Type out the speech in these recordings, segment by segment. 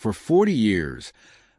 For 40 years,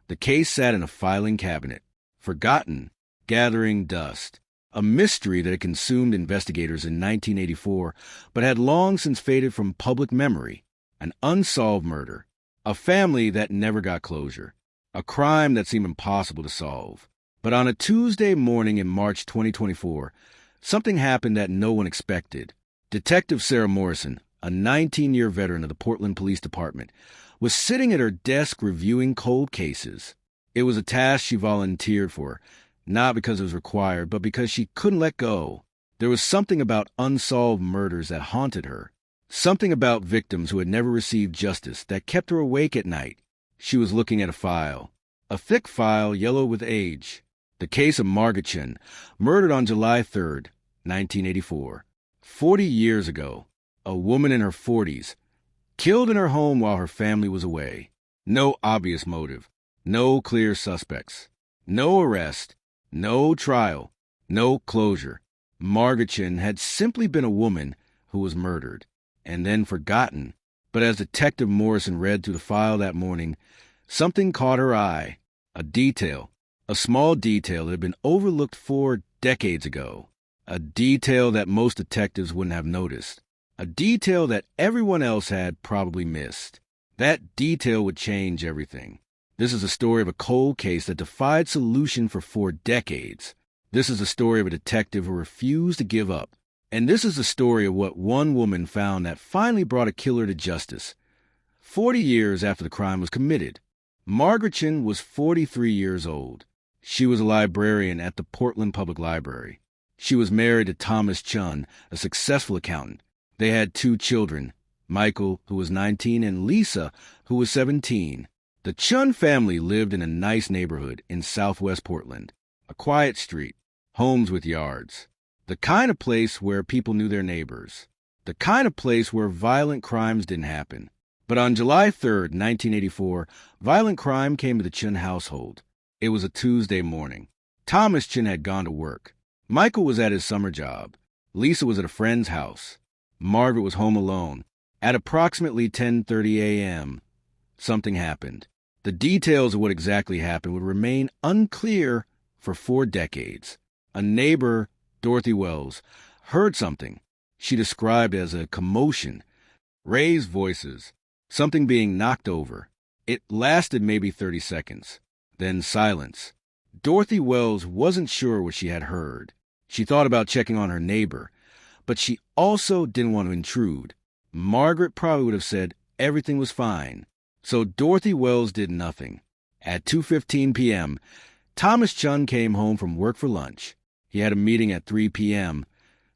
the case sat in a filing cabinet, forgotten, gathering dust, a mystery that had consumed investigators in 1984 but had long since faded from public memory, an unsolved murder, a family that never got closure, a crime that seemed impossible to solve. But on a Tuesday morning in March 2024, something happened that no one expected. Detective Sarah Morrison, a 19-year veteran of the Portland Police Department, was sitting at her desk reviewing cold cases. It was a task she volunteered for, not because it was required, but because she couldn't let go. There was something about unsolved murders that haunted her, something about victims who had never received justice that kept her awake at night. She was looking at a file, a thick file yellow with age. The case of Margaret Chen, murdered on July 3rd, 1984. 40 years ago, a woman in her 40s, killed in her home while her family was away. No obvious motive, no clear suspects, no arrest, no trial, no closure. Margaret Chen had simply been a woman who was murdered and then forgotten. But as Detective Morrison read through the file that morning, something caught her eye. A detail, a small detail that had been overlooked 4 decades ago. A detail that most detectives wouldn't have noticed. A detail that everyone else had probably missed. That detail would change everything. This is a story of a cold case that defied solution for 4 decades. This is a story of a detective who refused to give up. And this is the story of what one woman found that finally brought a killer to justice. 40 years after the crime was committed, Margaret Chen was 43 years old. She was a librarian at the Portland Public Library. She was married to Thomas Chen, a successful accountant. They had 2 children, Michael, who was 19, and Lisa, who was 17. The Chen family lived in a nice neighborhood in southwest Portland, a quiet street, homes with yards. The kind of place where people knew their neighbors. The kind of place where violent crimes didn't happen. But on July 3rd, 1984, violent crime came to the Chen household. It was a Tuesday morning. Thomas Chen had gone to work. Michael was at his summer job. Lisa was at a friend's house. Margaret was home alone. At approximately 10:30 a.m., something happened. The details of what exactly happened would remain unclear for 4 decades. A neighbor, Dorothy Wells, heard something she described as a commotion, raised voices, something being knocked over. It lasted maybe 30 seconds. Then silence. Dorothy Wells wasn't sure what she had heard. She thought about checking on her neighbor, but she also didn't want to intrude. Margaret probably would have said everything was fine. So Dorothy Wells did nothing. At 2:15 p.m., Thomas Chen came home from work for lunch. He had a meeting at 3 p.m.,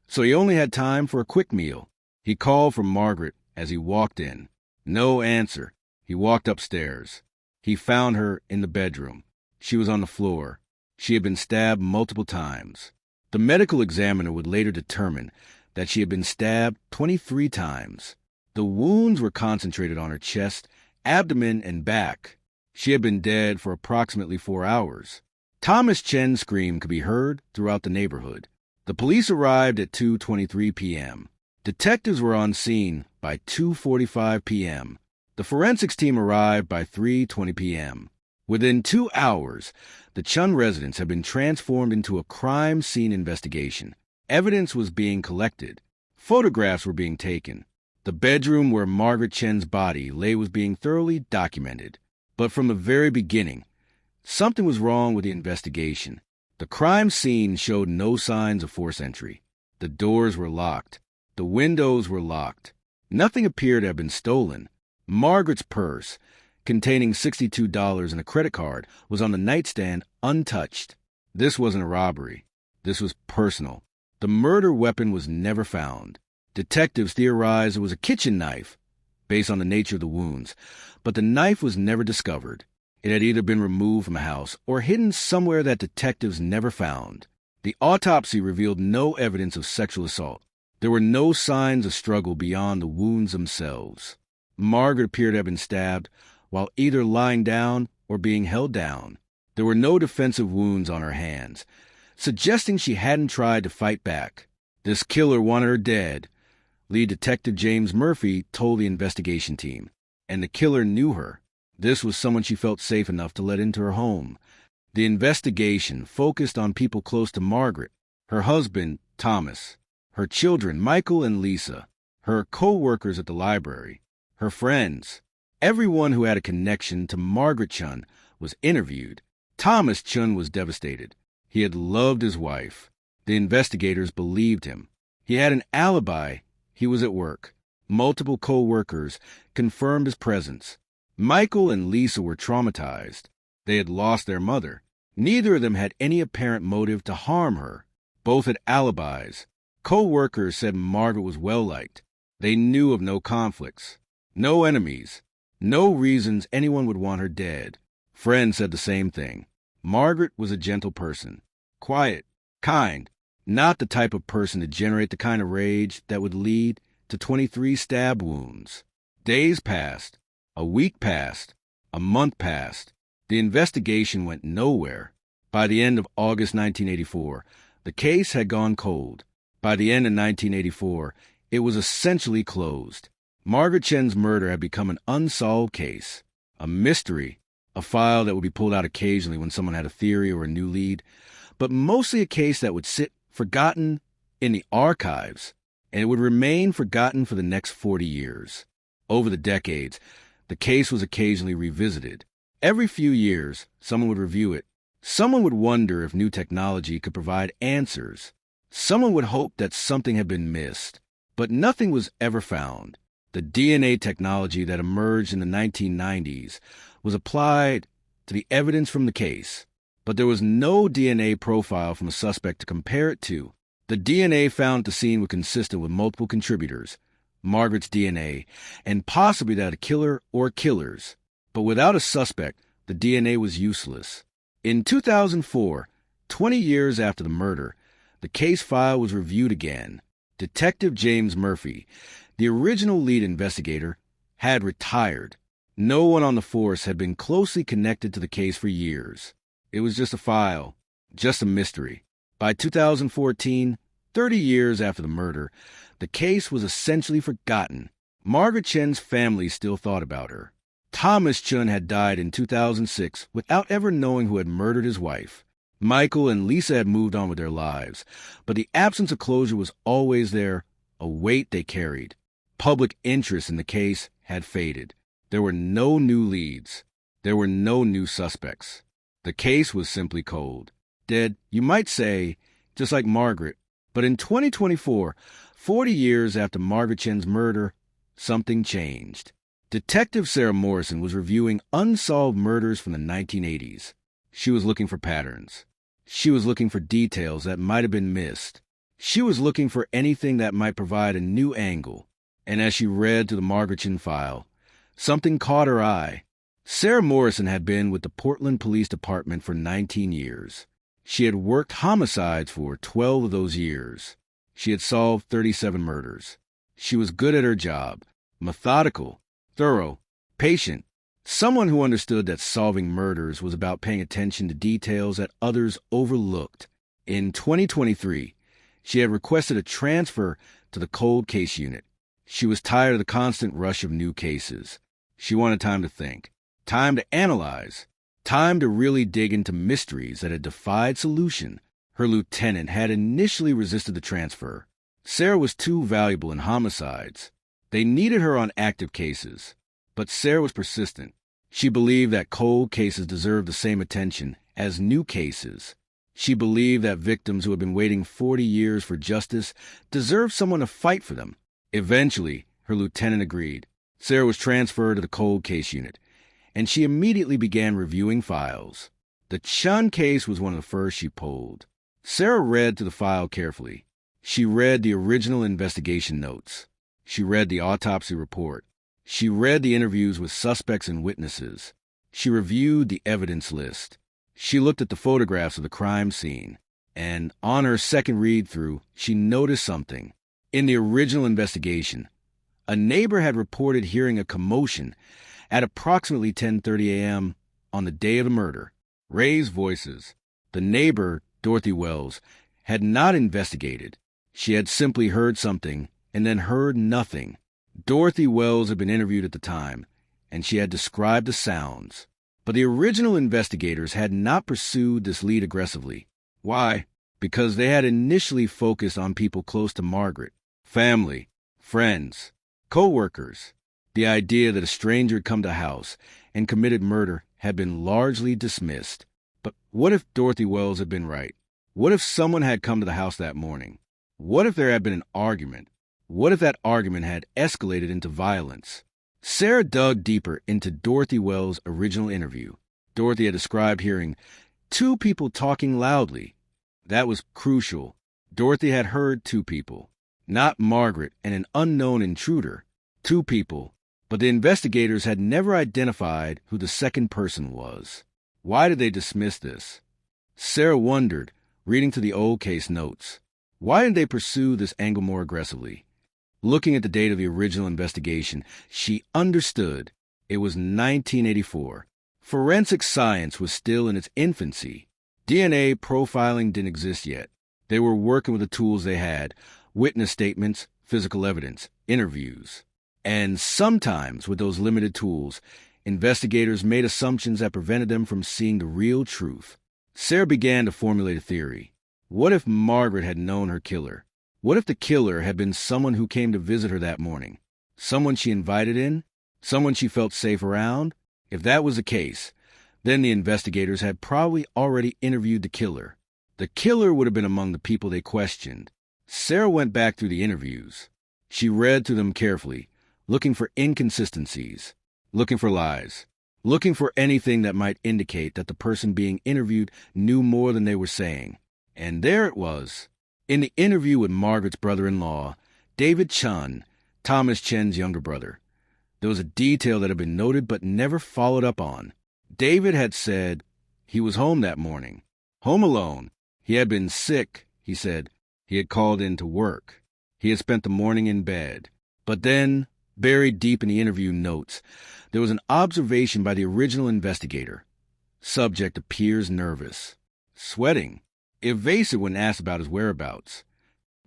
so he only had time for a quick meal. He called for Margaret as he walked in. No answer. He walked upstairs. He found her in the bedroom. She was on the floor. She had been stabbed multiple times. The medical examiner would later determine that she had been stabbed 23 times. The wounds were concentrated on her chest, abdomen, and back. She had been dead for approximately 4 hours. Thomas Chen's scream could be heard throughout the neighborhood. The police arrived at 2:23 p.m. Detectives were on scene by 2:45 p.m. The forensics team arrived by 3:20 p.m. Within 2 hours, the Chen residence had been transformed into a crime scene investigation. Evidence was being collected. Photographs were being taken. The bedroom where Margaret Chen's body lay was being thoroughly documented. But from the very beginning, something was wrong with the investigation. The crime scene showed no signs of forced entry. The doors were locked. The windows were locked. Nothing appeared to have been stolen. Margaret's purse, containing $62 and a credit card, was on the nightstand untouched. This wasn't a robbery. This was personal. The murder weapon was never found. Detectives theorized it was a kitchen knife, based on the nature of the wounds, but the knife was never discovered. It had either been removed from a house or hidden somewhere that detectives never found. The autopsy revealed no evidence of sexual assault. There were no signs of struggle beyond the wounds themselves. Margaret appeared to have been stabbed while either lying down or being held down. There were no defensive wounds on her hands, suggesting she hadn't tried to fight back. This killer wanted her dead. Lead Detective James Murphy told the investigation team, and the killer knew her. This was someone she felt safe enough to let into her home. The investigation focused on people close to Margaret, her husband, Thomas, her children, Michael and Lisa, her co-workers at the library, her friends. Everyone who had a connection to Margaret Chen was interviewed. Thomas Chen was devastated. He had loved his wife. The investigators believed him. He had an alibi. He was at work. Multiple co-workers confirmed his presence. Michael and Lisa were traumatized. They had lost their mother. Neither of them had any apparent motive to harm her. Both had alibis. Co-workers said Margaret was well-liked. They knew of no conflicts, no enemies, no reasons anyone would want her dead. Friends said the same thing. Margaret was a gentle person, quiet, kind, not the type of person to generate the kind of rage that would lead to 23 stab wounds. Days passed. A week passed. A month passed. The investigation went nowhere. By the end of August 1984, the case had gone cold. By the end of 1984, it was essentially closed. Margaret Chen's murder had become an unsolved case, a mystery, a file that would be pulled out occasionally when someone had a theory or a new lead, but mostly a case that would sit forgotten in the archives, and it would remain forgotten for the next 40 years. Over the decades, the case was occasionally revisited. Every few years, someone would review it. Someone would wonder if new technology could provide answers. Someone would hope that something had been missed. But nothing was ever found. The DNA technology that emerged in the 1990s was applied to the evidence from the case, but there was no DNA profile from a suspect to compare it to. The DNA found at the scene was consistent with multiple contributors, Margaret's DNA, and possibly that of a killer or killers. But without a suspect, the DNA was useless. In 2004, 20 years after the murder, the case file was reviewed again. Detective James Murphy, the original lead investigator, had retired. No one on the force had been closely connected to the case for years. It was just a file, just a mystery. By 2014, 30 years after the murder, the case was essentially forgotten. Margaret Chen's family still thought about her. Thomas Chen had died in 2006 without ever knowing who had murdered his wife. Michael and Lisa had moved on with their lives, but the absence of closure was always there, a weight they carried. Public interest in the case had faded. There were no new leads. There were no new suspects. The case was simply cold. Dead, you might say, just like Margaret. But in 2024, 40 years after Margaret Chen's murder, something changed. Detective Sarah Morrison was reviewing unsolved murders from the 1980s. She was looking for patterns. She was looking for details that might have been missed. She was looking for anything that might provide a new angle. And as she read through the Margaret Chen file, something caught her eye. Sarah Morrison had been with the Portland Police Department for 19 years. She had worked homicides for 12 of those years. She had solved 37 murders. She was good at her job, methodical, thorough, patient, someone who understood that solving murders was about paying attention to details that others overlooked. In 2023, she had requested a transfer to the cold case unit. She was tired of the constant rush of new cases. She wanted time to think, time to analyze, time to really dig into mysteries that had defied solution. Her lieutenant had initially resisted the transfer. Sarah was too valuable in homicides. They needed her on active cases. But Sarah was persistent. She believed that cold cases deserved the same attention as new cases. She believed that victims who had been waiting 40 years for justice deserved someone to fight for them. Eventually, her lieutenant agreed. Sarah was transferred to the cold case unit, and she immediately began reviewing files. The Chen case was one of the first she pulled. Sarah read through the file carefully. She read the original investigation notes. She read the autopsy report. She read the interviews with suspects and witnesses. She reviewed the evidence list. She looked at the photographs of the crime scene. And on her second read-through, she noticed something. In the original investigation, a neighbor had reported hearing a commotion at approximately 10:30 a.m. on the day of the murder. Raised voices. The neighbor, Dorothy Wells, had not investigated. She had simply heard something and then heard nothing. Dorothy Wells had been interviewed at the time, and she had described the sounds. But the original investigators had not pursued this lead aggressively. Why? Because they had initially focused on people close to Margaret, family, friends, co-workers. The idea that a stranger had come to the house and committed murder had been largely dismissed. But what if Dorothy Wells had been right? What if someone had come to the house that morning? What if there had been an argument? What if that argument had escalated into violence? Sarah dug deeper into Dorothy Wells' original interview. Dorothy had described hearing two people talking loudly. That was crucial. Dorothy had heard two people, not Margaret and an unknown intruder. Two people, but the investigators had never identified who the second person was. Why did they dismiss this? Sarah wondered, reading through the old case notes. Why didn't they pursue this angle more aggressively? Looking at the date of the original investigation, she understood. It was 1984. Forensic science was still in its infancy. DNA profiling didn't exist yet. They were working with the tools they had: witness statements, physical evidence, interviews. And sometimes, with those limited tools, investigators made assumptions that prevented them from seeing the real truth. Sarah began to formulate a theory. What if Margaret had known her killer? What if the killer had been someone who came to visit her that morning? Someone she invited in? Someone she felt safe around? If that was the case, then the investigators had probably already interviewed the killer. The killer would have been among the people they questioned. Sarah went back through the interviews. She read through them carefully, looking for inconsistencies, looking for lies, looking for anything that might indicate that the person being interviewed knew more than they were saying. And there it was. In the interview with Margaret's brother-in-law, David Chen, Thomas Chen's younger brother, there was a detail that had been noted but never followed up on. David had said he was home that morning, home alone. He had been sick, he said. He had called in to work. He had spent the morning in bed. But then, buried deep in the interview notes, there was an observation by the original investigator. Subject appears nervous, sweating, evasive when asked about his whereabouts.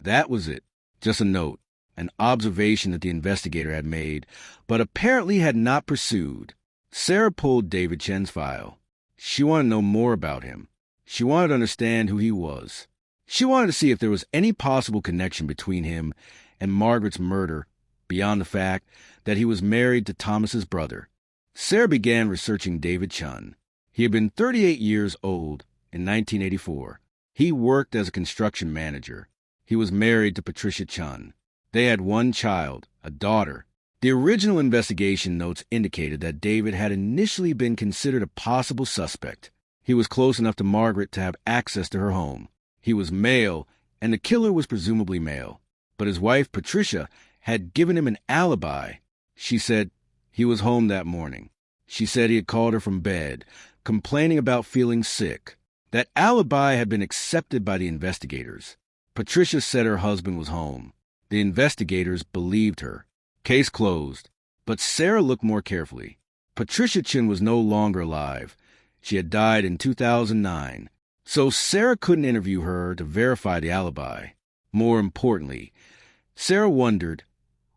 That was it. Just a note, an observation that the investigator had made, but apparently had not pursued. Sarah pulled David Chen's file. She wanted to know more about him. She wanted to understand who he was. She wanted to see if there was any possible connection between him and Margaret's murder, beyond the fact that he was married to Thomas's brother. Sarah began researching David Chen. He had been 38 years old in 1984. He worked as a construction manager. He was married to Patricia Chen. They had one child, a daughter. The original investigation notes indicated that David had initially been considered a possible suspect. He was close enough to Margaret to have access to her home. He was male, and the killer was presumably male. But his wife, Patricia, had given him an alibi. She said he was home that morning. She said he had called her from bed, complaining about feeling sick. That alibi had been accepted by the investigators. Patricia said her husband was home. The investigators believed her. Case closed. But Sarah looked more carefully. Patricia Chen was no longer alive. She had died in 2009. So Sarah couldn't interview her to verify the alibi. More importantly, Sarah wondered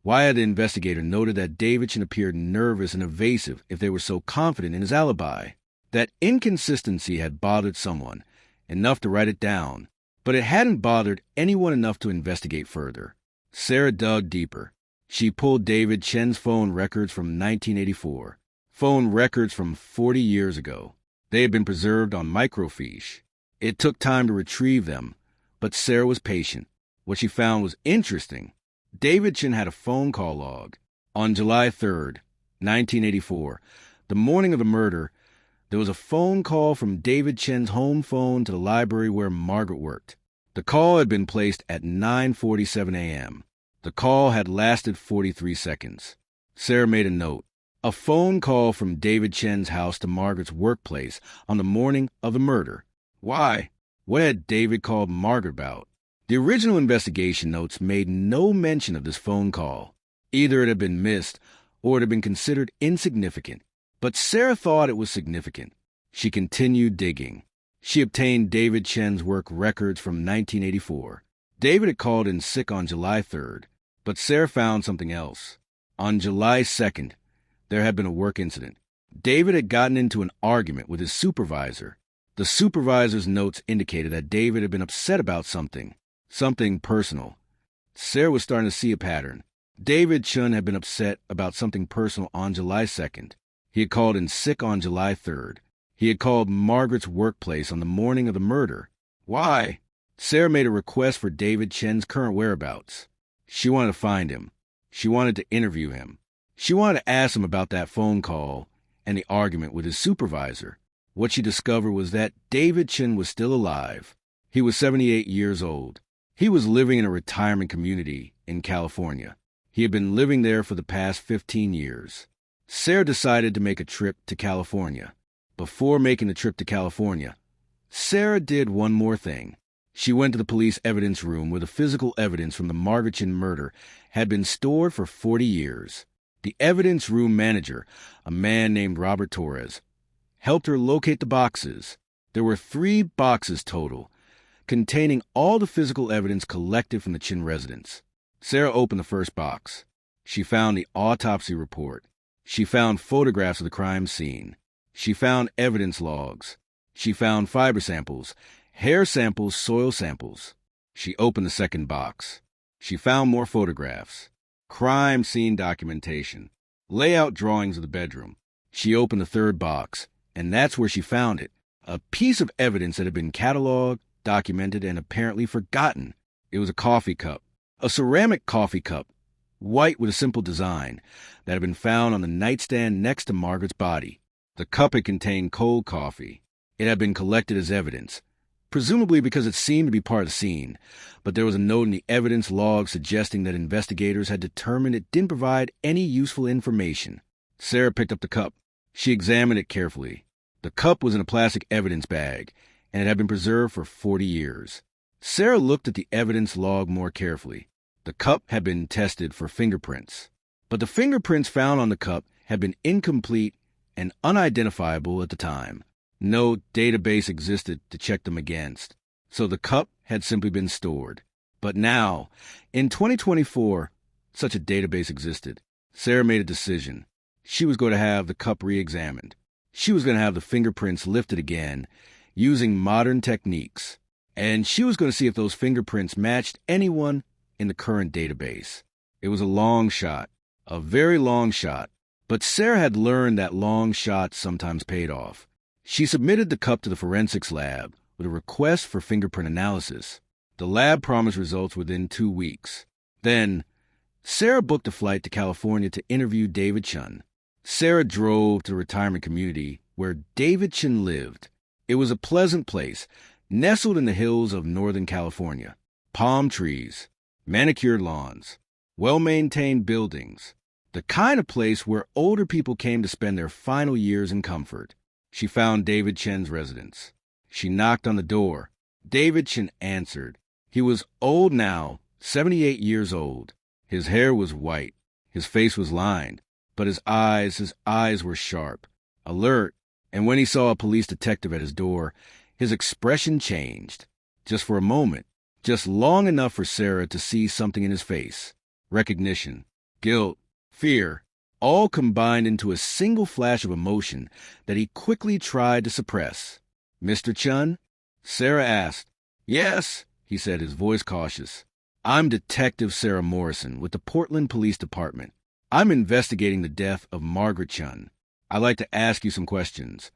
why had the investigator noted that David Chen appeared nervous and evasive if they were so confident in his alibi. That inconsistency had bothered someone, enough to write it down, but it hadn't bothered anyone enough to investigate further. Sarah dug deeper. She pulled David Chen's phone records from 1984, phone records from 40 years ago. They had been preserved on microfiche. It took time to retrieve them, but Sarah was patient. What she found was interesting. David Chen had a phone call log. On July 3rd, 1984, the morning of the murder, there was a phone call from David Chen's home phone to the library where Margaret worked. The call had been placed at 9:47 a.m. The call had lasted 43 seconds. Sarah made a note. A phone call from David Chen's house to Margaret's workplace on the morning of the murder. Why? What had David called Margaret about? The original investigation notes made no mention of this phone call. Either it had been missed or it had been considered insignificant. But Sarah thought it was significant. She continued digging. She obtained David Chen's work records from 1984. David had called in sick on July 3rd, but Sarah found something else. On July 2nd, There had been a work incident. David had gotten into an argument with his supervisor. The supervisor's notes indicated that David had been upset about something personal. Sarah was starting to see a pattern. David Chen had been upset about something personal on July 2nd. He had called in sick on July 3rd. He had called Margaret's workplace on the morning of the murder. Why? Sarah made a request for David Chen's current whereabouts. She wanted to find him. She wanted to interview him. She wanted to ask him about that phone call and the argument with his supervisor. What she discovered was that David Chen was still alive. He was 78 years old. He was living in a retirement community in California. He had been living there for the past 15 years. Sarah decided to make a trip to California. Before making the trip to California, Sarah did one more thing. She went to the police evidence room where the physical evidence from the Margaret Chen murder had been stored for 40 years. The evidence room manager, a man named Robert Torres, helped her locate the boxes. There were 3 boxes total, containing all the physical evidence collected from the Chen residence. Sarah opened the first box. She found the autopsy report. She found photographs of the crime scene. She found evidence logs. She found fiber samples, hair samples, soil samples. She opened the second box. She found more photographs, crime scene documentation, layout drawings of the bedroom. She opened the third box, and that's where she found it, a piece of evidence that had been cataloged, documented, and apparently forgotten. It was a coffee cup, a ceramic coffee cup, white with a simple design, that had been found on the nightstand next to Margaret's body. The cup had contained cold coffee. It had been collected as evidence, presumably because it seemed to be part of the scene, but there was a note in the evidence log suggesting that investigators had determined it didn't provide any useful information. Sarah picked up the cup. She examined it carefully. The cup was in a plastic evidence bag, and it had been preserved for 40 years. Sarah looked at the evidence log more carefully. The cup had been tested for fingerprints, but the fingerprints found on the cup had been incomplete and unidentifiable at the time. No database existed to check them against, so the cup had simply been stored. But now, in 2024, such a database existed. Sarah made a decision. She was going to have the cup re-examined. She was going to have the fingerprints lifted again, using modern techniques, and she was going to see if those fingerprints matched anyone in the current database. It was a long shot, a very long shot, but Sarah had learned that long shots sometimes paid off. She submitted the cup to the forensics lab with a request for fingerprint analysis. The lab promised results within 2 weeks. Then, Sarah booked a flight to California to interview David Chen. Sarah drove to the retirement community where David Chen lived. It was a pleasant place, nestled in the hills of Northern California. Palm trees, manicured lawns, well-maintained buildings. The kind of place where older people came to spend their final years in comfort. She found David Chen's residence. She knocked on the door. David Chen answered. He was old now, 78 years old. His hair was white. His face was lined. But his eyes were sharp, alert, and when he saw a police detective at his door, his expression changed. Just for a moment, just long enough for Sarah to see something in his face. Recognition, guilt, fear, all combined into a single flash of emotion that he quickly tried to suppress. "Mr. Chen?" Sarah asked. "Yes," he said, his voice cautious. "I'm Detective Sarah Morrison with the Portland Police Department. I'm investigating the death of Margaret Chen. I'd like to ask you some questions."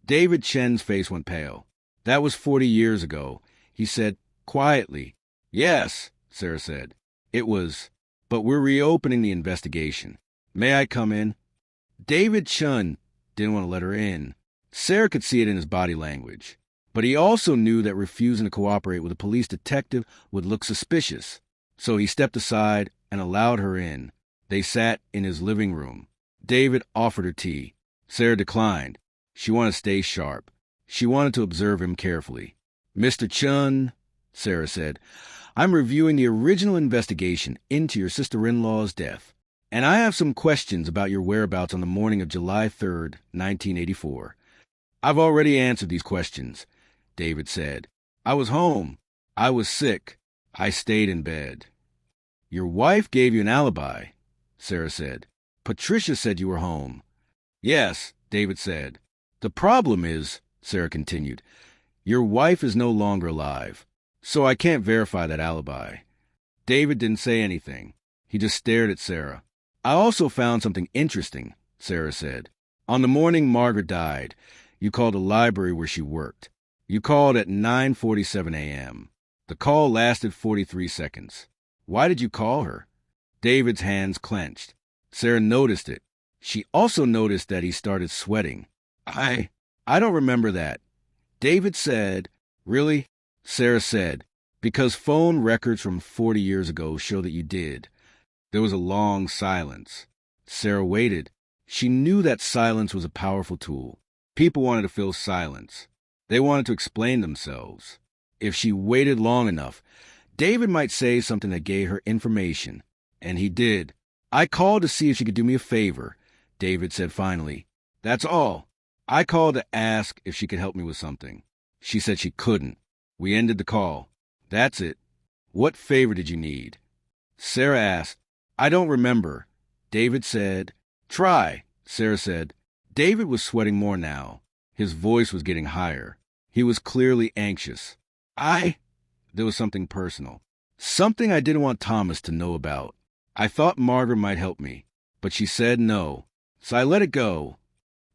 David Chen's face went pale. "That was 40 years ago," he said quietly. "Yes," Sarah said. "It was, but we're reopening the investigation. May I come in?" David Chen didn't want to let her in. Sarah could see it in his body language. But he also knew that refusing to cooperate with a police detective would look suspicious. So he stepped aside and allowed her in. They sat in his living room. David offered her tea. Sarah declined. She wanted to stay sharp. She wanted to observe him carefully. "Mr. Chen," Sarah said, "I'm reviewing the original investigation into your sister-in-law's death, and I have some questions about your whereabouts on the morning of July 3rd, 1984. "I've already answered these questions," David said. "I was home. I was sick. I stayed in bed." "Your wife gave you an alibi," Sarah said. Patricia said you were home. Yes, David said. The problem is, Sarah continued, your wife is no longer alive, so I can't verify that alibi. David didn't say anything. He just stared at Sarah. I also found something interesting, Sarah said. On the morning Margaret died, you called a library where she worked. You called at 9:47 a.m. The call lasted 43 seconds. Why did you call her? David's hands clenched. Sarah noticed it. She also noticed that he started sweating. I don't remember that. David said, Really? Sarah said, because phone records from 40 years ago show that you did. There was a long silence. Sarah waited. She knew that silence was a powerful tool. People wanted to fill silence. They wanted to explain themselves. If she waited long enough, David might say something that gave her information. And he did. I called to see if she could do me a favor, David said finally. That's all. I called to ask if she could help me with something. She said she couldn't. We ended the call. That's it. What favor did you need? Sarah asked. I don't remember. David said, Try, Sarah said. David was sweating more now. His voice was getting higher. He was clearly anxious. There was something personal. Something I didn't want Thomas to know about. I thought Margaret might help me, but she said no, so I let it go.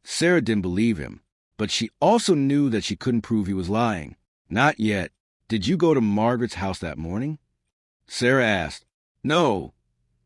Sarah didn't believe him, but she also knew that she couldn't prove he was lying. Not yet. Did you go to Margaret's house that morning? Sarah asked. No,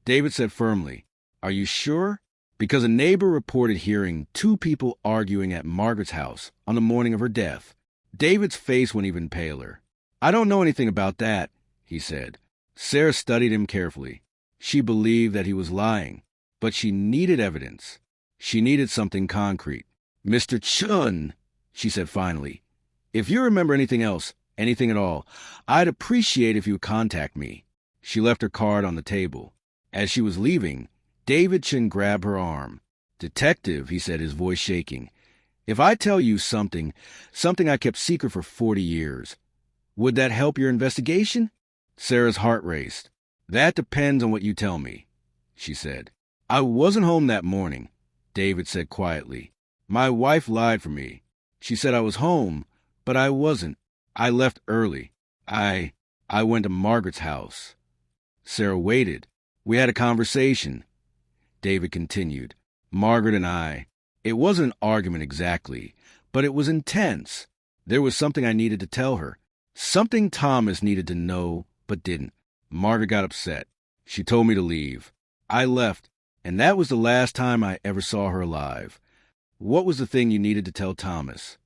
David said firmly. Are you sure? Because a neighbor reported hearing two people arguing at Margaret's house on the morning of her death. David's face went even paler. I don't know anything about that, he said. Sarah studied him carefully. She believed that he was lying, but she needed evidence. She needed something concrete. Mr. Chen, she said finally, if you remember anything else, anything at all, I'd appreciate if you would contact me. She left her card on the table. As she was leaving, David Chen grabbed her arm. Detective, he said, his voice shaking, if I tell you something I kept secret for 40 years, would that help your investigation? Sarah's heart raced. That depends on what you tell me, she said. I wasn't home that morning, David said quietly. My wife lied for me. She said I was home, but I wasn't. I left early. I went to Margaret's house. Sarah waited. We had a conversation. David continued. Margaret and I. It wasn't an argument exactly, but it was intense. There was something I needed to tell her. Something Thomas needed to know, but didn't. Margaret got upset. She told me to leave. I left, and that was the last time I ever saw her alive. What was the thing you needed to tell Thomas?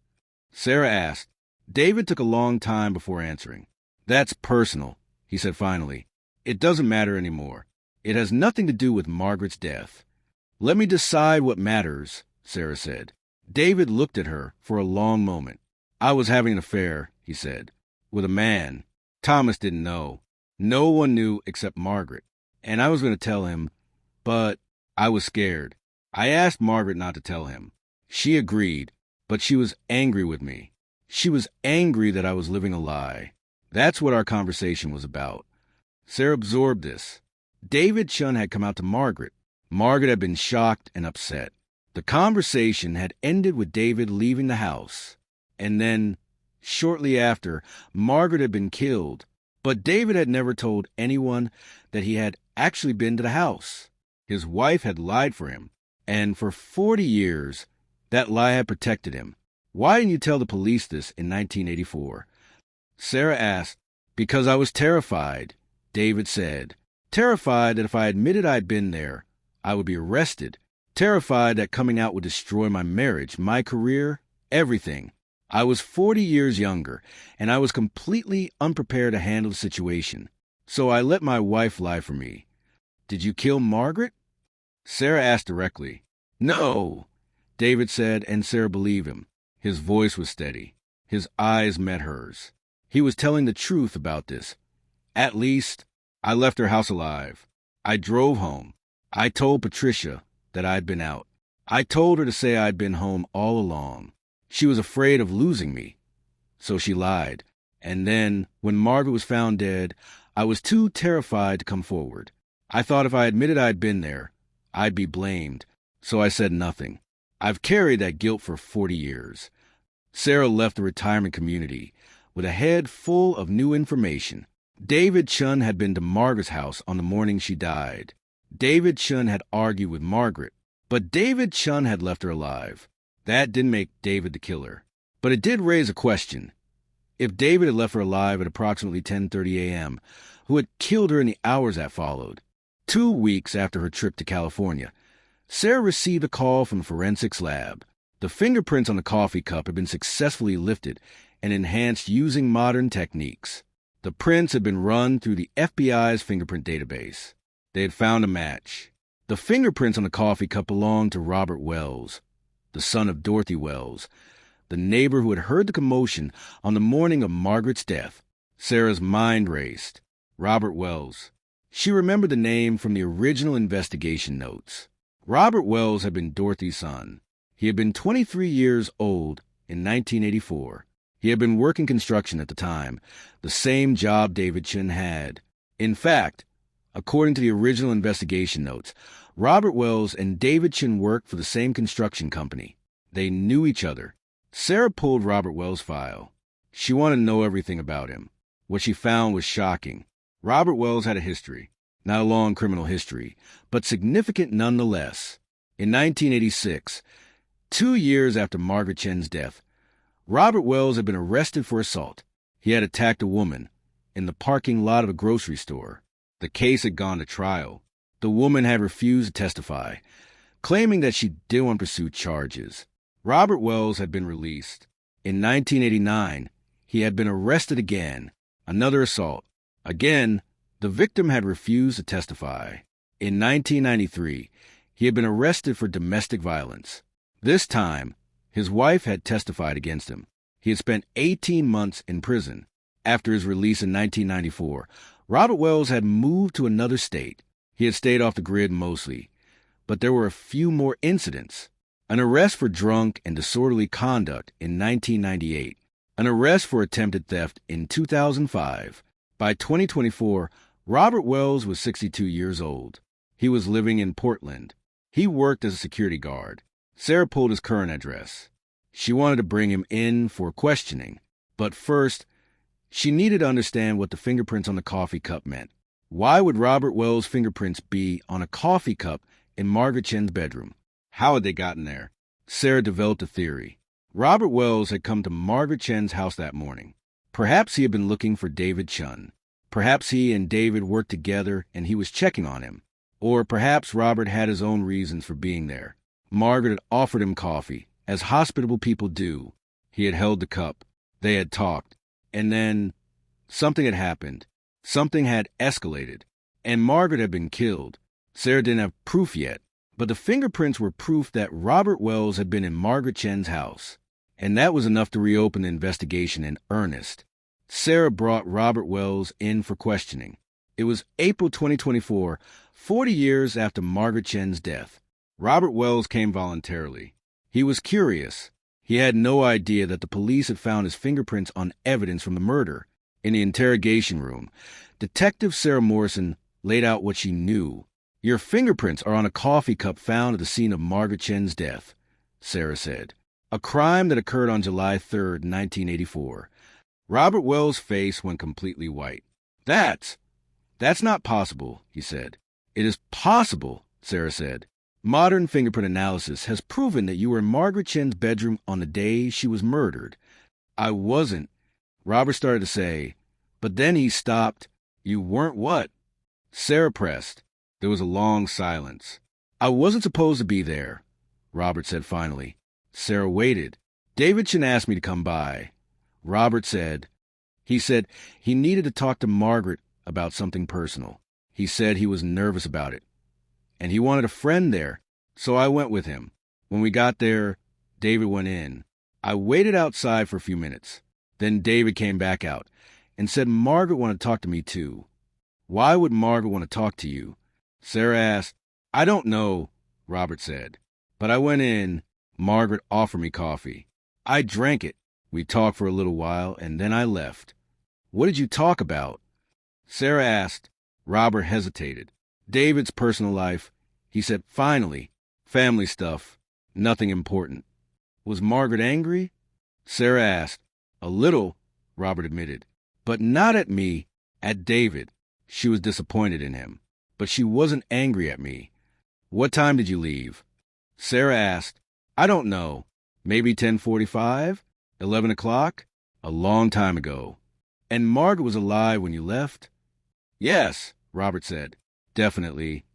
Sarah asked. David took a long time before answering. That's personal, he said finally. It doesn't matter anymore. It has nothing to do with Margaret's death. Let me decide what matters, Sarah said. David looked at her for a long moment. I was having an affair, he said, with a man. Thomas didn't know. No one knew except Margaret. And I was going to tell him, but I was scared. I asked Margaret not to tell him. She agreed, but she was angry with me. She was angry that I was living a lie. That's what our conversation was about. Sarah absorbed this. David Chen had come out to Margaret. Margaret had been shocked and upset. The conversation had ended with David leaving the house. And then, shortly after, Margaret had been killed. But David had never told anyone that he had actually been to the house. His wife had lied for him. And for 40 years, that lie had protected him. Why didn't you tell the police this in 1984? Sarah asked. Because I was terrified, David said. Terrified that if I admitted I'd been there, I would be arrested. Terrified that coming out would destroy my marriage, my career, everything. I was 40 years younger, and I was completely unprepared to handle the situation. So I let my wife lie for me. Did you kill Margaret? Sarah asked directly. No, David said, and Sarah believed him. His voice was steady. His eyes met hers. He was telling the truth about this. At least, I left her house alive. I drove home. I told Patricia that I'd been out. I told her to say I'd been home all along. She was afraid of losing me. So she lied. And then, when Margaret was found dead, I was too terrified to come forward. I thought if I admitted I'd been there, I'd be blamed, so I said nothing. I've carried that guilt for 40 years. Sarah left the retirement community with a head full of new information. David Chen had been to Margaret's house on the morning she died. David Chen had argued with Margaret, but David Chen had left her alive. That didn't make David the killer. But it did raise a question. If David had left her alive at approximately 10:30 a.m., who had killed her in the hours that followed? 2 weeks after her trip to California, Sarah received a call from the forensics lab. The fingerprints on the coffee cup had been successfully lifted and enhanced using modern techniques. The prints had been run through the FBI's fingerprint database. They had found a match. The fingerprints on the coffee cup belonged to Robert Wells, the son of Dorothy Wells, the neighbor who had heard the commotion on the morning of Margaret's death. Sarah's mind raced. Robert Wells. She remembered the name from the original investigation notes. Robert Wells had been Dorothy's son. He had been 23 years old in 1984. He had been working construction at the time, the same job David Chen had. In fact, according to the original investigation notes, Robert Wells and David Chen worked for the same construction company. They knew each other. Sarah pulled Robert Wells' file. She wanted to know everything about him. What she found was shocking. Robert Wells had a history. Not a long criminal history, but significant nonetheless. In 1986, 2 years after Margaret Chen's death, Robert Wells had been arrested for assault. He had attacked a woman in the parking lot of a grocery store. The case had gone to trial. The woman had refused to testify, claiming that she didn't want to pursue charges. Robert Wells had been released. In 1989, he had been arrested again. Another assault. Again, the victim had refused to testify. In 1993, he had been arrested for domestic violence. This time, his wife had testified against him. He had spent 18 months in prison. After his release in 1994, Robert Wells had moved to another state. He had stayed off the grid mostly, but there were a few more incidents. An arrest for drunk and disorderly conduct in 1998. An arrest for attempted theft in 2005. By 2024, Robert Wells was 62 years old. He was living in Portland. He worked as a security guard. Sarah pulled his current address. She wanted to bring him in for questioning, but first, she needed to understand what the fingerprints on the coffee cup meant. Why would Robert Wells' fingerprints be on a coffee cup in Margaret Chen's bedroom? How had they gotten there? Sarah developed a theory. Robert Wells had come to Margaret Chen's house that morning. Perhaps he had been looking for David Chen. Perhaps he and David worked together and he was checking on him. Or perhaps Robert had his own reasons for being there. Margaret had offered him coffee, as hospitable people do. He had held the cup. They had talked. And then something had happened. Something had escalated. And Margaret had been killed. Sarah didn't have proof yet, but the fingerprints were proof that Robert Wells had been in Margaret Chen's house. And that was enough to reopen the investigation in earnest. Sarah brought Robert Wells in for questioning. It was April 2024, 40 years after Margaret Chen's death. Robert Wells came voluntarily. He was curious. He had no idea that the police had found his fingerprints on evidence from the murder. In the interrogation room, Detective Sarah Morrison laid out what she knew. "Your fingerprints are on a coffee cup found at the scene of Margaret Chen's death," Sarah said. "A crime that occurred on July 3rd, 1984. Robert Wells' face went completely white. That's not possible," he said. "It is possible," Sarah said. "Modern fingerprint analysis has proven that you were in Margaret Chen's bedroom on the day she was murdered." "I wasn't," Robert started to say, but then he stopped. "You weren't what?" Sarah pressed. There was a long silence. "I wasn't supposed to be there," Robert said finally. Sarah waited. "David Chen asked me to come by." Robert said. He said he needed to talk to Margaret about something personal. He said he was nervous about it. And he wanted a friend there, so I went with him. When we got there, David went in. I waited outside for a few minutes. Then David came back out and said Margaret wanted to talk to me too. "Why would Margaret want to talk to you?" Sarah asked. "I don't know," Robert said. "But I went in. Margaret offered me coffee. I drank it. We talked for a little while, and then I left." "What did you talk about?" Sarah asked. Robert hesitated. David's personal life. He said, "Finally, family stuff, nothing important." Was Margaret angry? Sarah asked. "A little," Robert admitted. "But not at me, at David." She was disappointed in him. "But she wasn't angry at me." "What time did you leave?" Sarah asked. "I don't know. Maybe 10:45? 11 o'clock? A long time ago." "And Margaret was alive when you left?" "Yes," Robert said. "Definitely."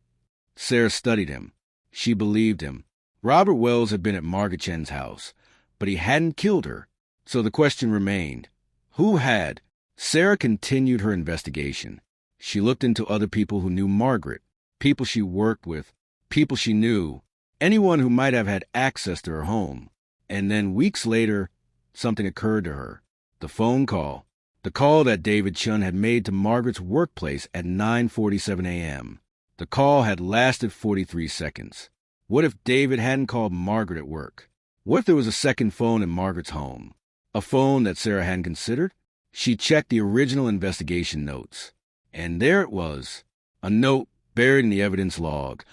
Sarah studied him. She believed him. Robert Wells had been at Margaret Chen's house, but he hadn't killed her. So the question remained, who had? Sarah continued her investigation. She looked into other people who knew Margaret, people she worked with, people she knew, anyone who might have had access to her home. And then weeks later, something occurred to her. The phone call. The call that David Chen had made to Margaret's workplace at 9:47 a.m. The call had lasted 43 seconds. What if David hadn't called Margaret at work? What if there was a second phone in Margaret's home? A phone that Sarah hadn't considered? She checked the original investigation notes. And there it was, a note buried in the evidence log.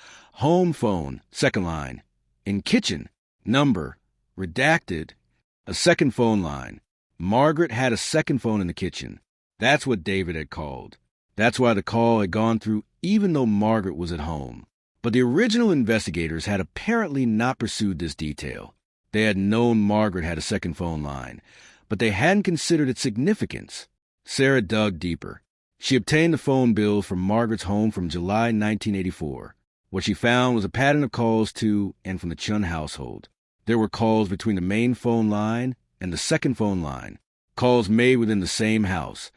Home phone, second line. In kitchen, number, redacted. A second phone line. Margaret had a second phone in the kitchen. That's what David had called. That's why the call had gone through even though Margaret was at home. But the original investigators had apparently not pursued this detail. They had known Margaret had a second phone line, but they hadn't considered its significance. Sarah dug deeper. She obtained the phone bills from Margaret's home from July 1984. What she found was a pattern of calls to and from the Chun household. There were calls between the main phone line and the second phone line, calls made within the same house,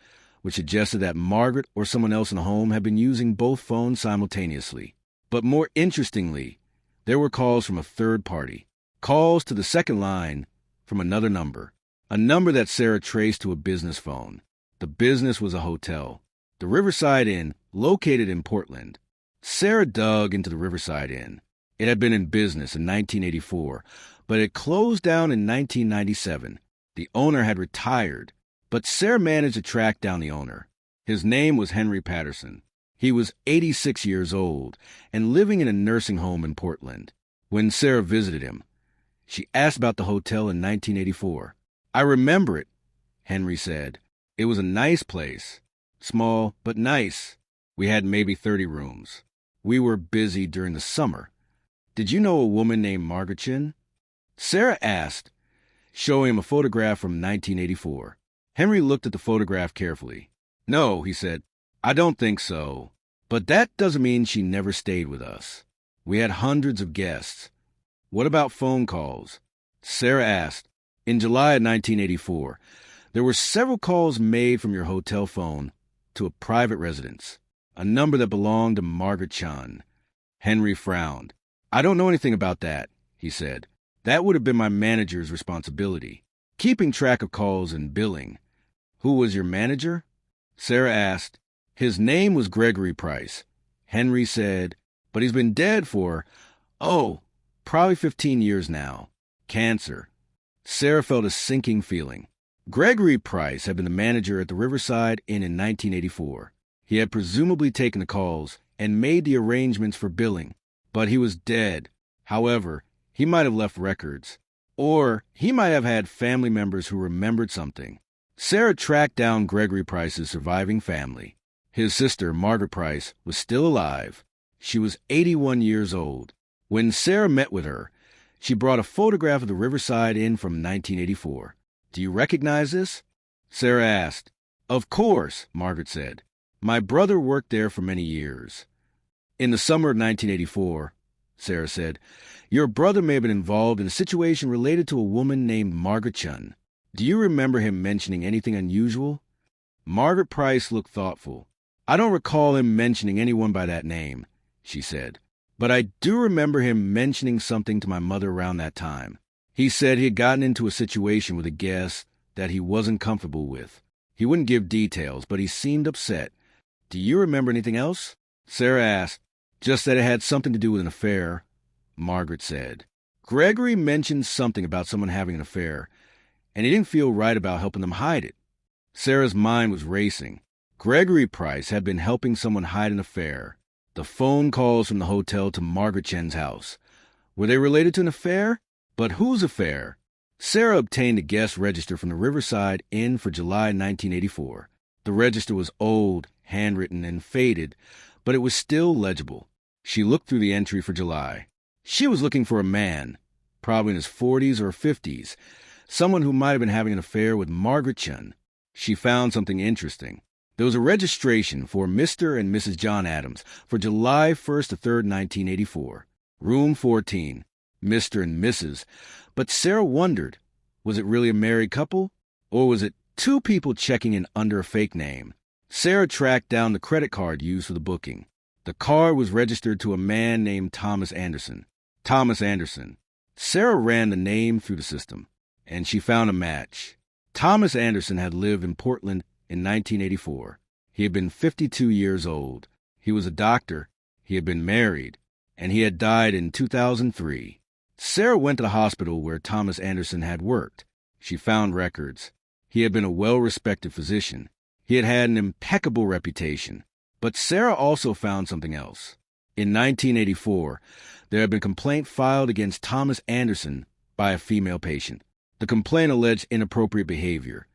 which suggested that Margaret or someone else in the home had been using both phones simultaneously. But more interestingly, there were calls from a third party, calls to the second line from another number, a number that Sarah traced to a business phone. The business was a hotel, the Riverside Inn, located in Portland. Sarah dug into the Riverside Inn. It had been in business in 1984, but it closed down in 1997. The owner had retired, but Sarah managed to track down the owner. His name was Henry Patterson. He was 86 years old and living in a nursing home in Portland. When Sarah visited him, she asked about the hotel in 1984. "I remember it," Henry said. "It was a nice place. Small, but nice. We had maybe 30 rooms. We were busy during the summer. Did you know a woman named Margaret Chen?" Sarah asked, showing him a photograph from 1984. Henry looked at the photograph carefully. "No," he said, "I don't think so. But that doesn't mean she never stayed with us. We had hundreds of guests." "What about phone calls?" Sarah asked. "In July of 1984, there were several calls made from your hotel phone to a private residence, a number that belonged to Margaret Chen." Henry frowned. "I don't know anything about that," he said. "That would have been my manager's responsibility, keeping track of calls and billing." "Who was your manager?" Sarah asked. "His name was Gregory Price." Henry said, "But he's been dead for, probably 15 years now. Cancer." Sarah felt a sinking feeling. Gregory Price had been the manager at the Riverside Inn in 1984. He had presumably taken the calls and made the arrangements for billing, but he was dead. However, he might have left records, or he might have had family members who remembered something. Sarah tracked down Gregory Price's surviving family. His sister, Margaret Price, was still alive. She was 81 years old. When Sarah met with her, she brought a photograph of the Riverside Inn from 1984. "Do you recognize this?" Sarah asked. "Of course," Margaret said. "My brother worked there for many years." "In the summer of 1984, Sarah said, your brother may have been involved in a situation related to a woman named Margaret Chen. Do you remember him mentioning anything unusual?" Margaret Price looked thoughtful. "I don't recall him mentioning anyone by that name," she said. "But I do remember him mentioning something to my mother around that time. He said he had gotten into a situation with a guest that he wasn't comfortable with. He wouldn't give details, but he seemed upset. Do you remember anything else?" Sarah asked. "Just that it had something to do with an affair," Margaret said. "Gregory mentioned something about someone having an affair, and he didn't feel right about helping them hide it." Sarah's mind was racing. Gregory Price had been helping someone hide an affair. The phone calls from the hotel to Margaret Chen's house. Were they related to an affair? But whose affair? Sarah obtained a guest register from the Riverside Inn for July 1984. The register was old, handwritten, and faded, but it was still legible. She looked through the entry for July. She was looking for a man, probably in his 40s or 50s, someone who might have been having an affair with Margaret Chen. She found something interesting. There was a registration for Mr. and Mrs. John Adams for July 1st to 3rd, 1984. Room 14, Mr. and Mrs. But Sarah wondered, was it really a married couple? Or was it two people checking in under a fake name? Sarah tracked down the credit card used for the booking. The card was registered to a man named Thomas Anderson. Thomas Anderson. Sarah ran the name through the system, and she found a match. Thomas Anderson had lived in Portland in 1984. He had been 52 years old. He was a doctor. He had been married, and he had died in 2003. Sarah went to the hospital where Thomas Anderson had worked. She found records. He had been a well-respected physician. He had had an impeccable reputation. But Sarah also found something else. In 1984, there had been a complaint filed against Thomas Anderson by a female patient. The complaint alleged inappropriate behavior,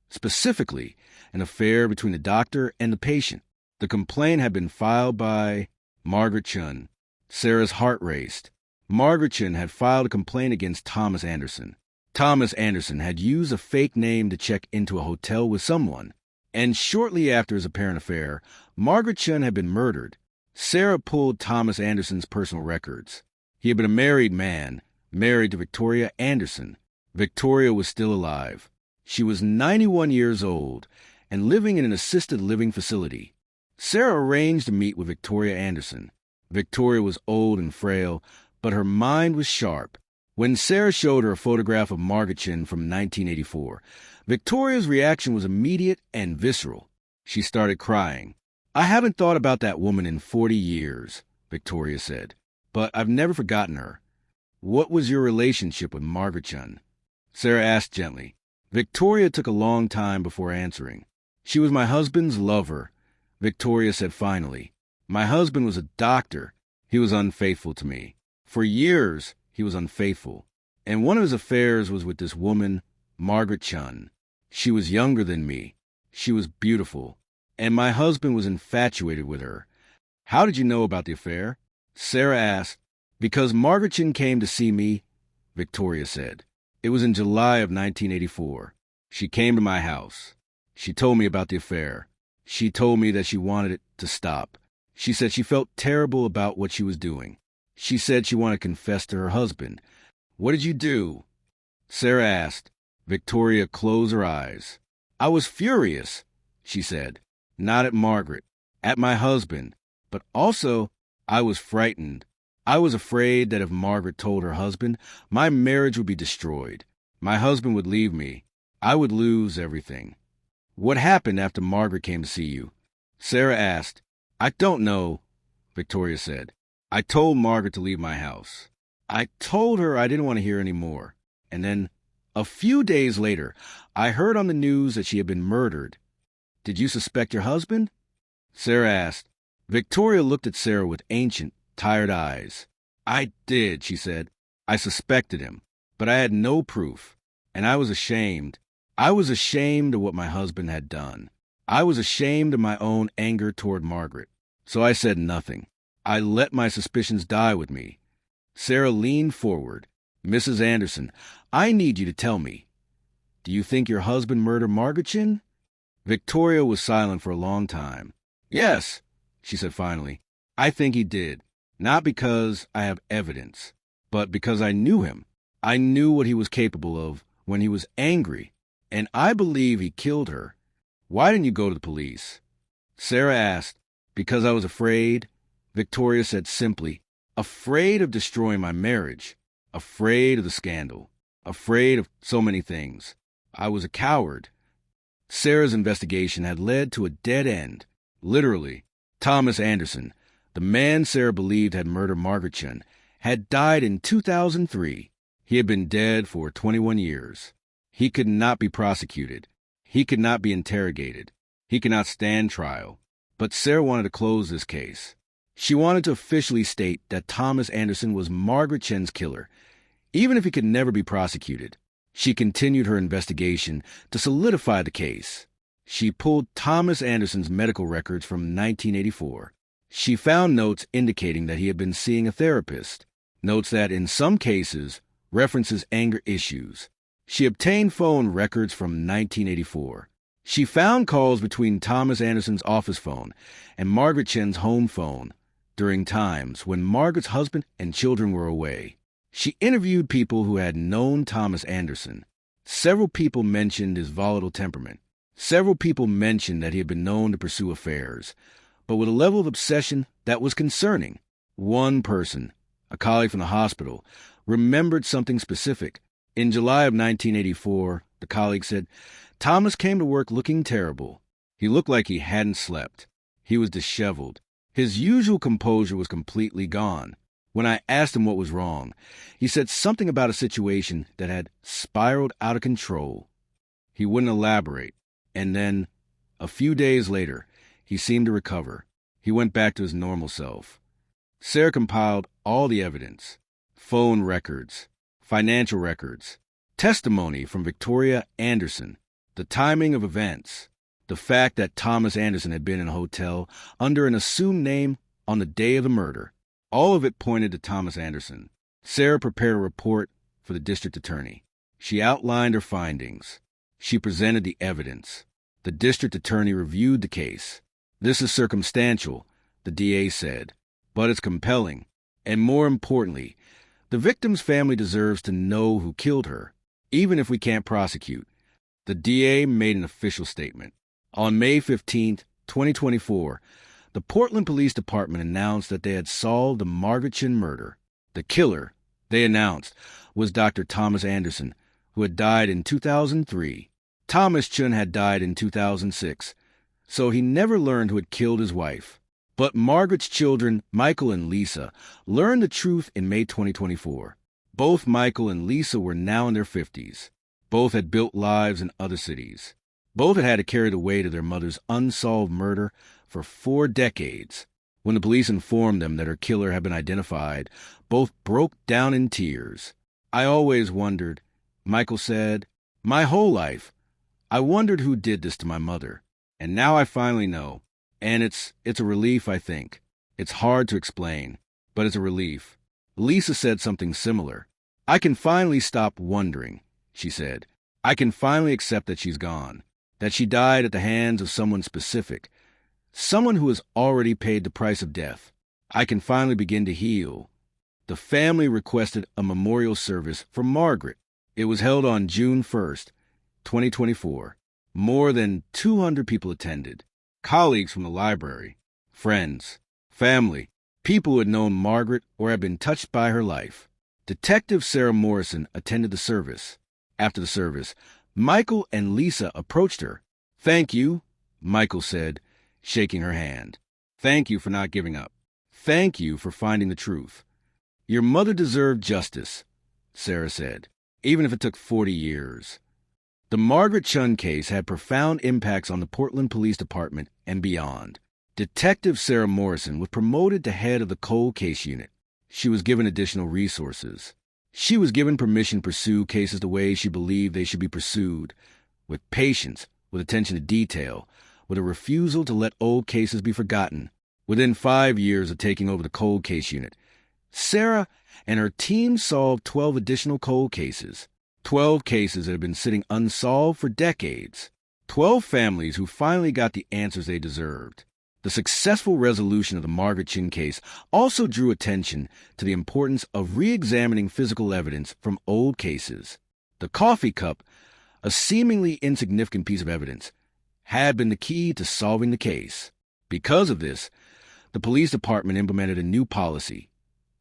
specifically an affair between the doctor and the patient. The complaint had been filed by Margaret Chen. Sarah's heart raced. Margaret Chen had filed a complaint against Thomas Anderson. Thomas Anderson had used a fake name to check into a hotel with someone. And shortly after his apparent affair, Margaret Chen had been murdered. Sarah pulled Thomas Anderson's personal records. He had been a married man, married to Victoria Anderson. Victoria was still alive. She was 91 years old and living in an assisted living facility. Sarah arranged to meet with Victoria Anderson. Victoria was old and frail, but her mind was sharp. When Sarah showed her a photograph of Margaret Chen from 1984, Victoria's reaction was immediate and visceral. She started crying. "I haven't thought about that woman in 40 years, Victoria said, "but I've never forgotten her." "What was your relationship with Margaret Chen?" Sarah asked gently. Victoria took a long time before answering. "She was my husband's lover," Victoria said finally. "My husband was a doctor. He was unfaithful to me. For years, he was unfaithful. And one of his affairs was with this woman, Margaret Chen. She was younger than me. She was beautiful. And my husband was infatuated with her." "How did you know about the affair?" Sarah asked. "Because Margaret Chen came to see me," Victoria said. "It was in July of 1984. She came to my house. She told me about the affair. She told me that she wanted it to stop. She said she felt terrible about what she was doing. She said she wanted to confess to her husband." "What did you do?" Sarah asked. Victoria closed her eyes. "I was furious," she said. "Not at Margaret, at my husband, but also I was frightened. I was afraid that if Margaret told her husband, my marriage would be destroyed. My husband would leave me. I would lose everything." "What happened after Margaret came to see you?" Sarah asked. "I don't know," Victoria said. "I told Margaret to leave my house. I told her I didn't want to hear any more. And then, a few days later, I heard on the news that she had been murdered. Did you suspect your husband?" Sarah asked. Victoria looked at Sarah with ancient, tired eyes. "I did," she said. "I suspected him, but I had no proof, and I was ashamed. I was ashamed of what my husband had done. I was ashamed of my own anger toward Margaret. So I said nothing. I let my suspicions die with me." Sarah leaned forward. "Mrs. Anderson, I need you to tell me. Do you think your husband murdered Margaret Chen?" Victoria was silent for a long time. "Yes," she said finally. "I think he did. Not because I have evidence, but because I knew him. I knew what he was capable of when he was angry, and I believe he killed her." "Why didn't you go to the police?" Sarah asked. "Because I was afraid," Victoria said simply. "Afraid of destroying my marriage. Afraid of the scandal. Afraid of so many things. I was a coward." Sarah's investigation had led to a dead end. Literally, Thomas Anderson, the man Sarah believed had murdered Margaret Chen, had died in 2003. He had been dead for 21 years. He could not be prosecuted. He could not be interrogated. He could not stand trial. But Sarah wanted to close this case. She wanted to officially state that Thomas Anderson was Margaret Chen's killer, even if he could never be prosecuted. She continued her investigation to solidify the case. She pulled Thomas Anderson's medical records from 1984. She found notes indicating that he had been seeing a therapist, notes that, in some cases, references anger issues. She obtained phone records from 1984. She found calls between Thomas Anderson's office phone and Margaret Chen's home phone during times when Margaret's husband and children were away. She interviewed people who had known Thomas Anderson. Several people mentioned his volatile temperament. Several people mentioned that he had been known to pursue affairs, but with a level of obsession that was concerning. One person, a colleague from the hospital, remembered something specific. In July of 1984, the colleague said, Thomas came to work looking terrible. He looked like he hadn't slept. He was disheveled. His usual composure was completely gone. When I asked him what was wrong, he said something about a situation that had spiraled out of control. He wouldn't elaborate, and then, a few days later, he seemed to recover. He went back to his normal self. Sarah compiled all the evidence: phone records, financial records, testimony from Victoria Anderson, the timing of events, the fact that Thomas Anderson had been in a hotel under an assumed name on the day of the murder. All of it pointed to Thomas Anderson. Sarah prepared a report for the district attorney. She outlined her findings. She presented the evidence. The district attorney reviewed the case. This is circumstantial, the DA said, but it's compelling. And more importantly, the victim's family deserves to know who killed her, even if we can't prosecute. The DA made an official statement. On May 15, 2024, the Portland Police Department announced that they had solved the Margaret Chen murder. The killer, they announced, was Dr. Thomas Anderson, who had died in 2003. Thomas Chen had died in 2006, so he never learned who had killed his wife. But Margaret's children, Michael and Lisa, learned the truth in May 2024. Both Michael and Lisa were now in their 50s. Both had built lives in other cities. Both had to carry the weight of their mother's unsolved murder for 4 decades. When the police informed them that her killer had been identified, both broke down in tears. I always wondered, Michael said, my whole life, I wondered who did this to my mother. And now I finally know. And it's a relief, I think. It's hard to explain, but it's a relief. Lisa said something similar. I can finally stop wondering, she said. I can finally accept that she's gone, that she died at the hands of someone specific, someone who has already paid the price of death. I can finally begin to heal. The family requested a memorial service for Margaret. It was held on June 1st, 2024. More than 200 people attended. Colleagues from the library, friends, family, people who had known Margaret or had been touched by her life. Detective Sarah Morrison attended the service. After the service, Michael and Lisa approached her. Thank you, Michael said, shaking her hand. Thank you for not giving up. Thank you for finding the truth. Your mother deserved justice, Sarah said, even if it took 40 years. The Margaret Chen case had profound impacts on the Portland Police Department and beyond. Detective Sarah Morrison was promoted to head of the cold case unit. She was given additional resources. She was given permission to pursue cases the way she believed they should be pursued, with patience, with attention to detail, with a refusal to let old cases be forgotten. Within 5 years of taking over the cold case unit, Sarah and her team solved 12 additional cold cases. 12 cases that had been sitting unsolved for decades. 12 families who finally got the answers they deserved. The successful resolution of the Margaret Chen case also drew attention to the importance of re-examining physical evidence from old cases. The coffee cup, a seemingly insignificant piece of evidence, had been the key to solving the case. Because of this, the police department implemented a new policy.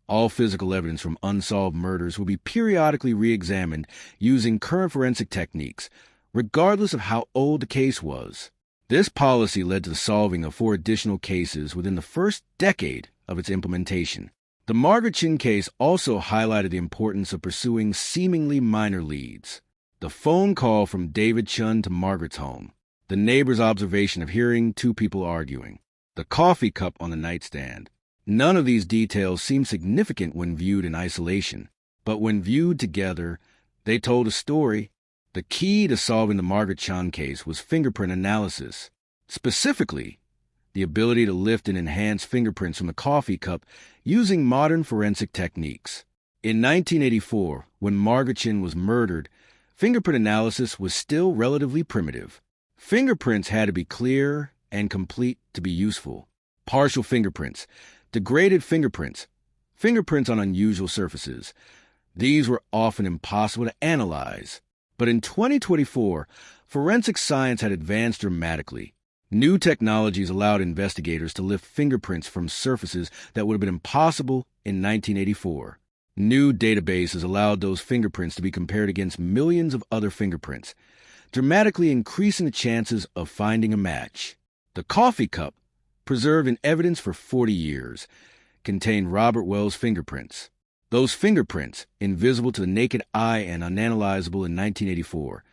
All physical evidence from unsolved murders will be periodically re-examined using current forensic techniques, regardless of how old the case was. This policy led to the solving of 4 additional cases within the first decade of its implementation. The Margaret Chen case also highlighted the importance of pursuing seemingly minor leads. The phone call from David Chen to Margaret's home. The neighbor's observation of hearing 2 people arguing. The coffee cup on the nightstand. None of these details seem significant when viewed in isolation, but when viewed together, they told a story. The key to solving the Margaret Chen case was fingerprint analysis. Specifically, the ability to lift and enhance fingerprints from a coffee cup using modern forensic techniques. In 1984, when Margaret Chen was murdered, fingerprint analysis was still relatively primitive. Fingerprints had to be clear and complete to be useful. Partial fingerprints, degraded fingerprints, fingerprints on unusual surfaces. These were often impossible to analyze. But in 2024, forensic science had advanced dramatically. New technologies allowed investigators to lift fingerprints from surfaces that would have been impossible in 1984. New databases allowed those fingerprints to be compared against millions of other fingerprints, dramatically increasing the chances of finding a match. The coffee cup, preserved in evidence for 40 years, contained Robert Wells' fingerprints. Those fingerprints, invisible to the naked eye and unanalyzable in 1984,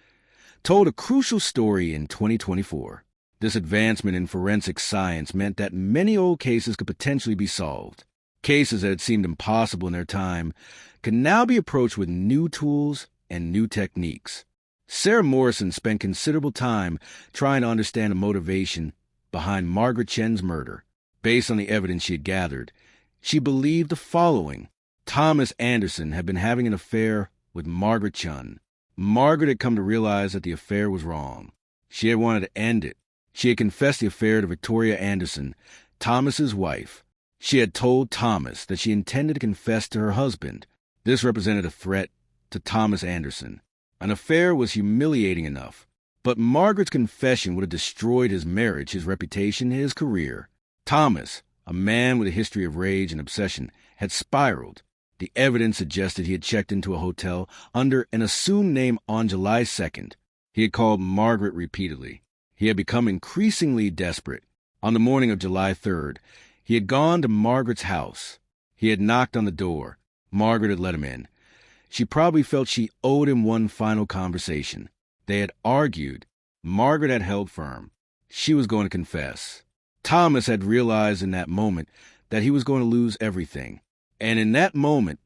told a crucial story in 2024. This advancement in forensic science meant that many old cases could potentially be solved. Cases that had seemed impossible in their time can now be approached with new tools and new techniques. Sarah Morrison spent considerable time trying to understand the motivation behind Margaret Chen's murder. Based on the evidence she had gathered, she believed the following. Thomas Anderson had been having an affair with Margaret Chen. Margaret had come to realize that the affair was wrong. She had wanted to end it. She had confessed the affair to Victoria Anderson, Thomas's wife. She had told Thomas that she intended to confess to her husband. This represented a threat to Thomas Anderson. An affair was humiliating enough, but Margaret's confession would have destroyed his marriage, his reputation, his career. Thomas, a man with a history of rage and obsession, had spiraled. The evidence suggested he had checked into a hotel under an assumed name on July 2nd. He had called Margaret repeatedly. He had become increasingly desperate. On the morning of July 3rd, he had gone to Margaret's house. He had knocked on the door. Margaret had let him in. She probably felt she owed him one final conversation. They had argued. Margaret had held firm. She was going to confess. Thomas had realized in that moment that he was going to lose everything. And in that moment,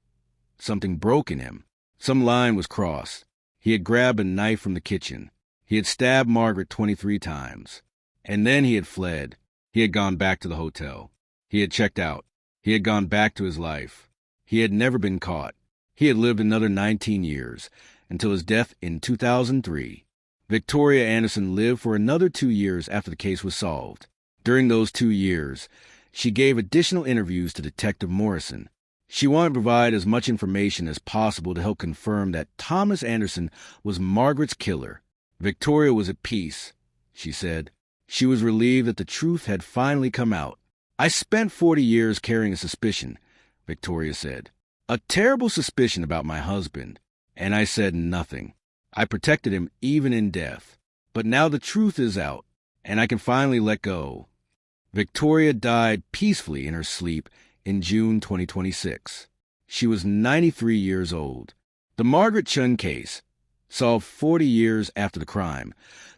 something broke in him. Some line was crossed. He had grabbed a knife from the kitchen. He had stabbed Margaret 23 times. And then he had fled. He had gone back to the hotel. He had checked out. He had gone back to his life. He had never been caught. He had lived another 19 years, until his death in 2003. Victoria Anderson lived for another 2 years after the case was solved. During those 2 years, she gave additional interviews to Detective Morrison. She wanted to provide as much information as possible to help confirm that Thomas Anderson was Margaret's killer. Victoria was at peace, she said. She was relieved that the truth had finally come out. I spent 40 years carrying a suspicion, Victoria said. A terrible suspicion about my husband, and I said nothing. I protected him even in death. But now the truth is out, and I can finally let go. Victoria died peacefully in her sleep in June 2026. She was 93 years old. The Margaret Chen case, solved 40 years after the crime,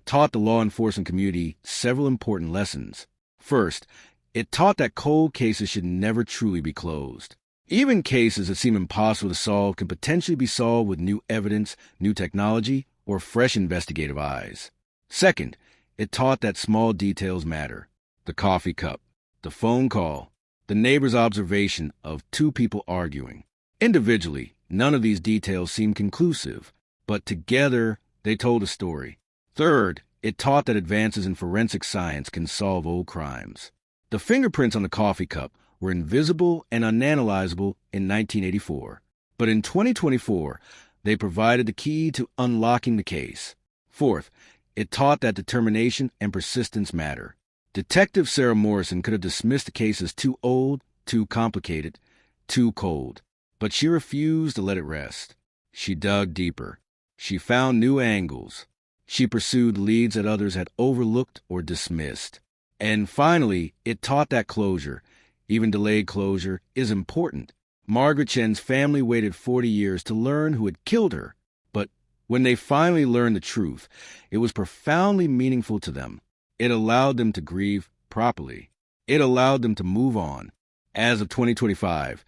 taught the law enforcement community several important lessons. First, it taught that cold cases should never truly be closed. Even cases that seem impossible to solve can potentially be solved with new evidence, new technology, or fresh investigative eyes. Second, it taught that small details matter. The coffee cup, the phone call, the neighbor's observation of two people arguing. Individually, none of these details seemed conclusive, but together they told a story. Third, it taught that advances in forensic science can solve old crimes. The fingerprints on the coffee cup were invisible and unanalyzable in 1984, but in 2024, they provided the key to unlocking the case. Fourth, it taught that determination and persistence matter. Detective Sarah Morrison could have dismissed the case as too old, too complicated, too cold, but she refused to let it rest. She dug deeper. She found new angles. She pursued leads that others had overlooked or dismissed. And finally, it taught that closure, even delayed closure, is important. Margaret Chen's family waited 40 years to learn who had killed her, but when they finally learned the truth, it was profoundly meaningful to them. It allowed them to grieve properly. It allowed them to move on. As of 2025,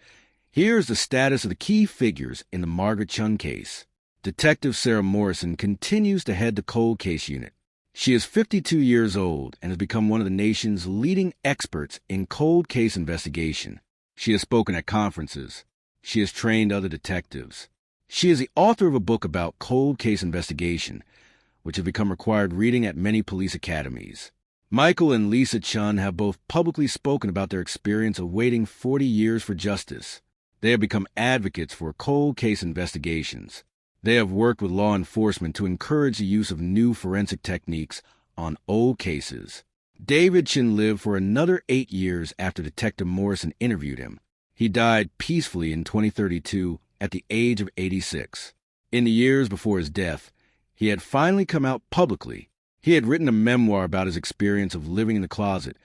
here's the status of the key figures in the Margaret Chen case. Detective Sarah Morrison continues to head the cold case unit. She is 52 years old and has become one of the nation's leading experts in cold case investigation. She has spoken at conferences. She has trained other detectives. She is the author of a book about cold case investigation, which has become required reading at many police academies. Michael and Lisa Chen have both publicly spoken about their experience of waiting 40 years for justice. They have become advocates for cold case investigations. They have worked with law enforcement to encourage the use of new forensic techniques on old cases. David Chen lived for another 8 years after Detective Morrison interviewed him. He died peacefully in 2032 at the age of 86. In the years before his death, he had finally come out publicly. He had written a memoir about his experience of living in the closet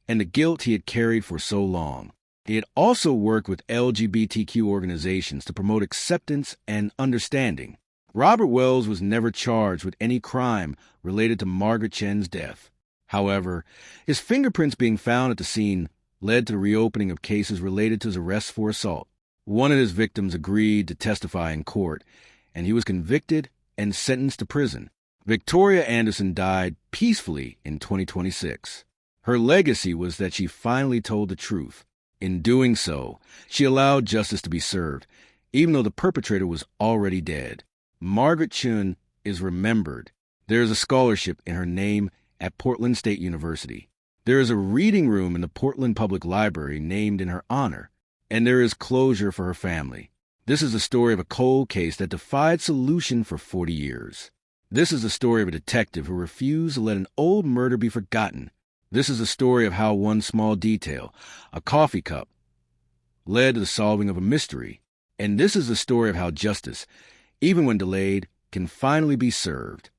and the guilt he had carried for so long. He had also worked with LGBTQ organizations to promote acceptance and understanding. Robert Wells was never charged with any crime related to Margaret Chen's death. However, his fingerprints being found at the scene led to the reopening of cases related to his arrest for assault. One of his victims agreed to testify in court, and he was convicted and sentenced to prison. Victoria Anderson died peacefully in 2026. Her legacy was that she finally told the truth. In doing so, she allowed justice to be served, even though the perpetrator was already dead. Margaret Chen is remembered. There is a scholarship in her name at Portland State University. There is a reading room in the Portland Public Library named in her honor, and there is closure for her family. This is the story of a cold case that defied solution for 40 years. This is the story of a detective who refused to let an old murder be forgotten. This is the story of how one small detail, a coffee cup, led to the solving of a mystery. And this is the story of how justice, even when delayed, can finally be served.